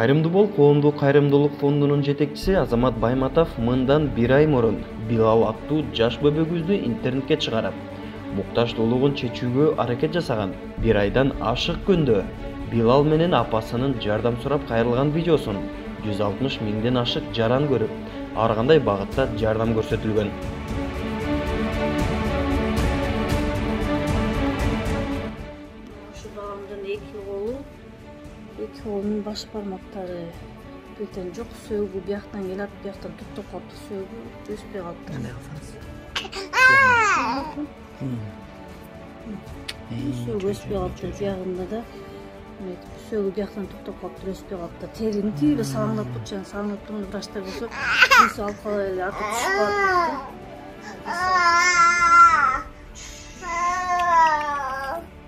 Кайрымдуу коомдук кайрымдуулук фондунун жетекчиси Азамат Байматов мындан 1 ай мурун Билал аттуу жаш бөбөгүздү интернетке чыгарып, муктаждуулугун чечүүгө аракет жасаган. 1 айдан ашык күндө Билал менен апасынын жардам сурап кайрылган видеосун 160 миңден ашык жаран көрүп, ар кандай багытта жардам көрсөтүлгөн. Эки колунун баш бармактары бетен жок, сөөгү бияктан келат, бияктан туктап калыптыр, сөөгү өспөй калыптыр. Кандай кылсаңыз? Сөөгү өспөй калыптыр, биягында да сөөгү бияктан туктап калыптыр, өспөй калыптыр. Терини тийиле сагындап турчу, сагындап турганда врачтар болсо, биз алып калып эле атып түшүп калат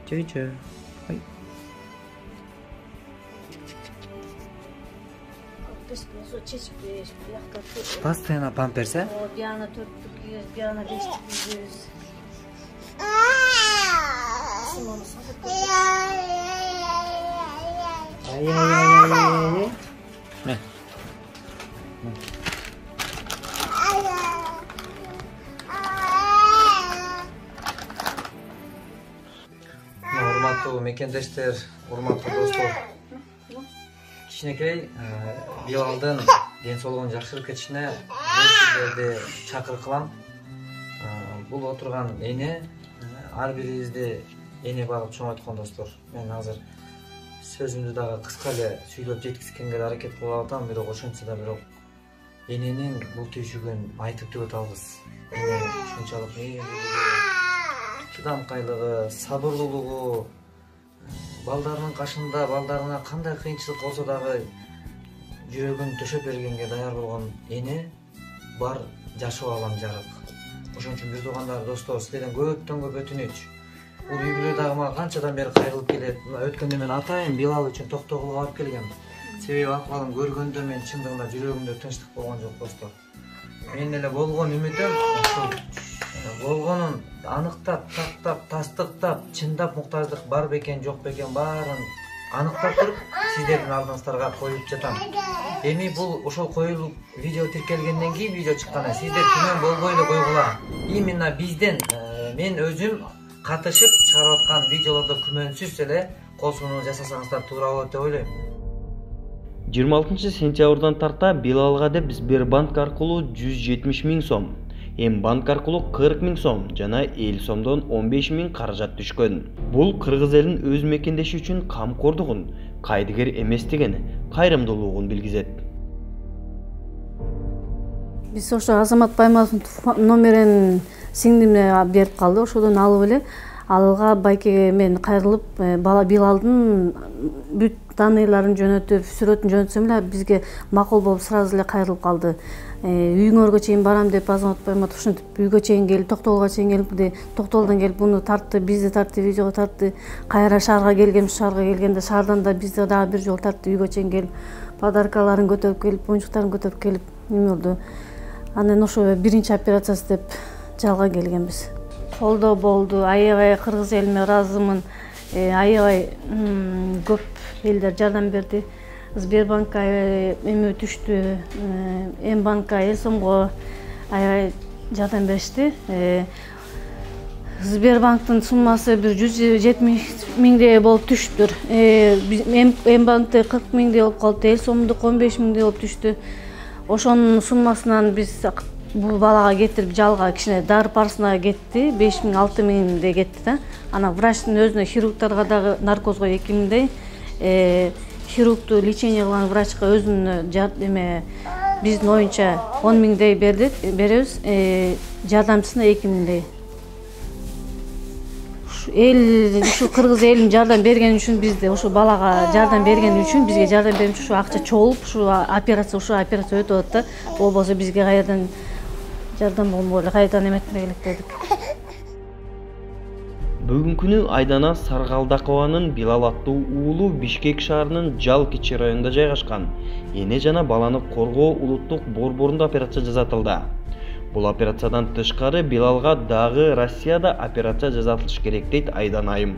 дейді. Жö. Постоянно памперс, а? Бияна 4 кийиз, бияна 5 кийиз. Ай. Урматтуу мекендештер, урматтуу достор. Кичинекей Билалдын ден соолугун жакшырып кетишине сиздерди чакыр кылам. Бул отурган эне ар бирибизди эне багып чоңойткон достор. Мен азыр сөзүмдү дагы кыска эле сүйлөп жеткизгенге аракет кылып атам, бирок ошентсе да бирок эненин бул түйшүгүн айтып түгө албыз. Эне ушунчалык чыдамкайлыгы, сабырлуулугу, балдарынын кашында балдарына кандай кыйынчылык болсо дагы жүрөгүн төшөп бергенге даяр болгон эне бар жашоо алам жарык. Ошон үчүн бир туугандар, достор, силерден көптөн көп өтүнүч. Бул үй бүлө дагы мага канчадан бери кайрылып келет. Өткөндө мен атайын Билал үчүн Токтогулга барып келгем. Себеби акыбалын көргөндө мен чындыгында жүрөгүмдө тынчтык болгон жок, достор. Мен эле болгон үмүтүм ушул болгонун аныктап, тактап, тастыктап, чындап муктаждык бар бекен, жок бекен баарын аныктап туруп, сиздердин алдыңыздарга коюп жатам. Эми бул ошол коюлуп видео тиркелгенден кийин видео чыккан. Сиздер күмөн болбой эле койгула. Именно бизден мен өзүм катышып чыгарып аткан видеолордо күмөнсүз эле кол сунуу жасасаңыздар туура болот деп ойлойм. 26 сентябрдан тарта Билалга деп Сбербанк аркылуу 170 миң сом, М-банк аркылуу 40 миң сом жана эл сомдон 15 миң каражат түшкөн. Бул кыргыз элинин өз мекендеши үчүн камкордугун, кайдыгер эместигин, кайрымдуулугун билгизет. Биз ошо Азамат Байматовдун номерин сиңдимне берип калды, ошодон алып эле алга байкеге мен кайрылып, бала Билалдын бүт данныйларын жөнөтүп, сүрөтүн жөнөтсөм эле бизге макул болуп сразу эле кайрылып калды. Үйүңөргө чейин барам деп Азамат Байматов ушинтип үйгө чейин келип, Токтогулга чейин келип, Токтогулдан келип буну тартты, бизди тартты, видеого тартты. Кайра шаарга келгем, шаарга келгенде шаардан да бизди дагы бир жолу тартты, үйгө чейин келип, подаркаларын көтөрүп келип, оюнчуктарын көтөрүп келип, неме болду. Анан ошо биринчи операциясы деп жалга келгенбиз. Колдоо болду, аябай кыргыз элиме ыраазымын. Аябай көп элдер жардам берди. Сбербанкка эме түштү, М-банкка, эл сомго аябай жардам беришти. Сбербанктын суммасы бир 170 миңдей болуп түштүр. М-банкты 40 миңдей болуп калды, эл сомдук 15 миңдей болуп түштү. Ошонун суммасынан биз бул балага кетирип жалга кичине дары парасына кетти, 5 миң, 6 миңдей кетти да. Анан врачтын өзүнө, хирургдарга дагы наркозго 2 миңдей, хирургту лечение кылган врачка өзүнүн биздин оюнча 10 миңдей беребиз, жардамчысына 2 миңдей. Ушу кыргыз элин жардам берген үчүн, бизде ушу балага жардам берген үчүн, бизге жардам берген үчүн ушу акча чогулуп, ушу операция өтүп атат да. Болбосо бизге кайрадан жардам болмой эле, кайрадан эметпей элек дедик. Бүгүнкү күнү Айдана Саргалдакованын Билал аттуу уулу Бишкек шаарынын Жалкичи районунда жайгашкан. Эне жана баланы коргоо улуттук борборунда операция жасатылды. Бул операциядан тышкары Билалга дагы Россияда операция жасатылыш керек дейт Айдан айым.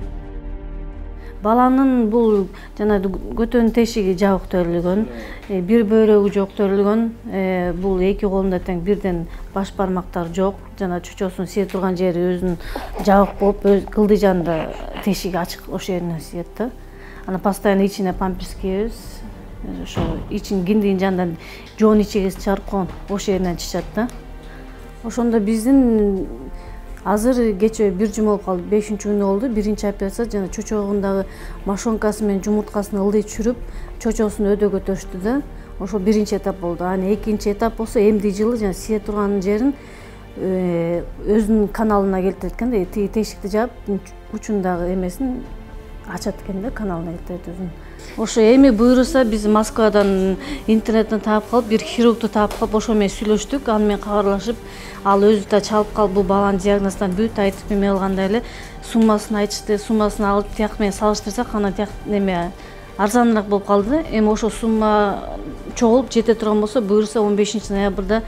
баланын бул жана көтөнүн тешиги жабык төрүлгөн, бир бөйрөгү жок төрүлгөн, бул эки колунда тең бирден баш бармактар жок, жана чучоосун сие турган жери өзүнүн жабык болуп, кылдый жанында тешиги ачык, ошол жеринен сиет да. Анан постоянно ичине памперс кийебиз. Ошо ичин киндигин жанынан жоон ичегиз чаркоон, ошол жеринен чычат да. Ошондо биздин азыр кечээ бир жума болуп калды, 5-күнү болду. Биринчи операция жана чочогундагы мошонкасы менен жумурткасын ылдый чүрүп, чочоосун өдө көтөрүштү да. Ошол биринчи этап болду. Анан экинчи этап болсо эмди жылы жана сие турган жерин өзүнүн каналына келтирет экен да. Тиги тешикти жаап, учундагы эмесин ачат экен да, каналына келтирет өзүн. Ошо эми буйруса биз Москвадан интернеттен таап калып, бир хирургду таап калып, ошо менен сүйлөштүк, аны менен кабарлашып, ал өзү да чалып калып, бул баланын диагнозунан бүт айтып эме кылганда эле суммасын айтышты, суммасын алып тияк менен салыштырсак, анан тияк неме арзаныраак болуп калды. Эми ошо сумма чогулуп жете турган болсо, буйруса 15-ноябрда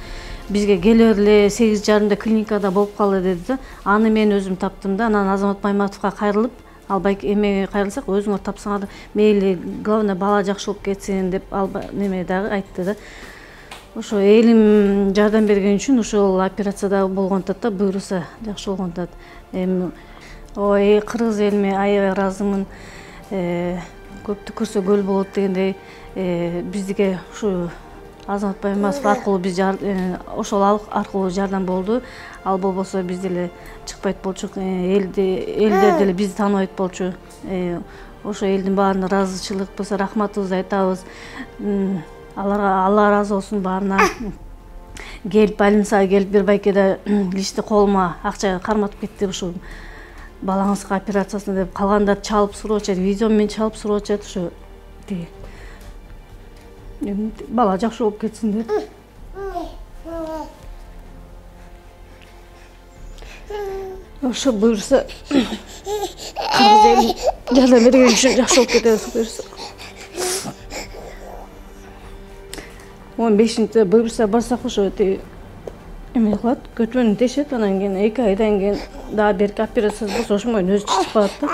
бизге келе берле 8:30 клиникада болуп калы деди да. Аны мен өзүм таптым да. Анан Азамат Байматовго кайрылып, албай эмеге кайрылсак, өзүңөр тапсаңар мейли, главное бала жакшы болуп кетсин деп неме дагы айтты да. Ошо элим жардам берген үчүн ошол операция дагы болгон атат да, буйруса жакшы болгон атат. Эми ой, кыргыз элиме аябай ыраазымын. Көптү көрсө көл болот дегендей, бизге ушу Азамат Байматов аркылуу биз ошол аркылуу жардам болду. Ал болбосо биз деле чыкпайт болчук, элдер деле бизди тааныбайт болчу. Ошо элдин баарына ыраазычылыкпыз, рахматыбызды айтабыз. Аларга Алла ыраазы болсун баарына. Келип больницага келип бир байкеде личный колума акча карматып кетти ушул балаңызга операциясын деп, калгандар чалып сурап атышат, видео менен чалып сурап атышат, ошо тиги бала жакшы болуп кетсин деп. Ошо буйруса кыргыз элин жардам берген үчүн жакшы болуп кетебиз буйруса. 15-нче буйруса барсак ошо тиги эме кылат, көтөнүн тешет, анан кийин 2 айдан кийин дагы берки операция болсо ошо менен өзү чыгып калат да.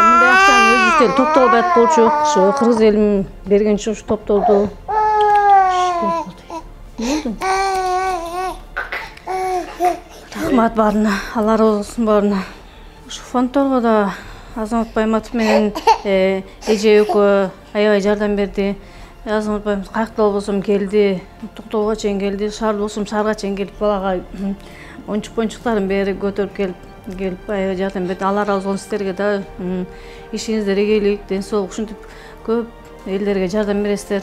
Мындай акчаны өзүбүз топтолбайт болчук, ошо кыргыз элим берген үчүн ушу топтолду. Рахмат баарына, Алла ыраазы болсун баарына. Ушу фондторго да Азамат Байматов менен эже экөө аябай жардам берди. Азамат Байматов каякта болбосом келди, Токтолго чейин келди, шаарда болсом шаарга чейин келип, балага оюнчуктарын бери көтөрүп келип аябай жардам берди. Алла ыраазы болсун сиздерге да, ишиңиздер ийгилик, ден соолук, ушинтип көп элдерге жардам бересиздер.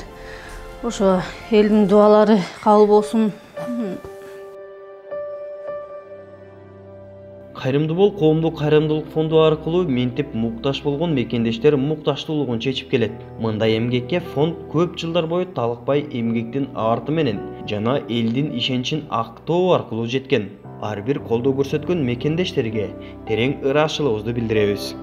Ошо элдин дубалары кабыл болсун. Кайрымдуу бол коомдук кайрымдуулук фонду аркылуу ментип муктаж болгон мекендештер муктаждуулугун чечип келет. Мындай эмгекке фонд көп жылдар бою талыкпай эмгектин арты менен жана элдин ишенчин актоо аркылуу жеткен. Ар бир колдоо көрсөткөн мекендештерге терең ыраазычылыгыбызды билдиребиз.